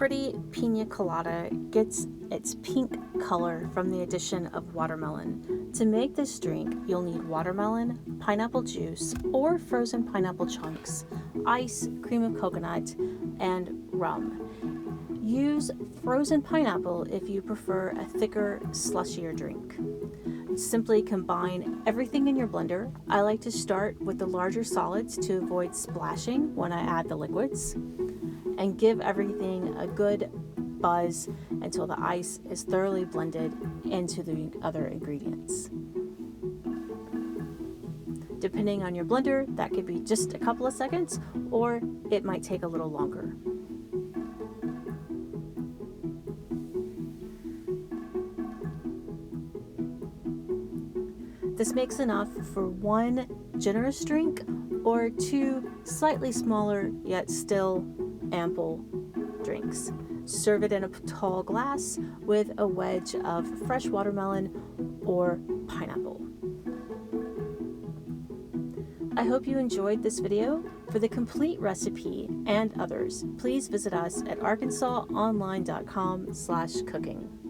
pretty Pina Colada gets its pink color from the addition of watermelon. To make this drink, you'll need watermelon, pineapple juice, or frozen pineapple chunks, ice, cream of coconut, and rum. Use frozen pineapple if you prefer a thicker, slushier drink. Simply combine everything in your blender. I like to start with the larger solids to avoid splashing when I add the liquids, and give everything a good buzz until the ice is thoroughly blended into the other ingredients. Depending on your blender, that could be just a couple of seconds, or it might take a little longer. This makes enough for one generous drink or two slightly smaller yet still ample drinks. Serve it in a tall glass with a wedge of fresh watermelon or pineapple. I hope you enjoyed this video. For the complete recipe and others, please visit us at arkansasonline.com/cooking.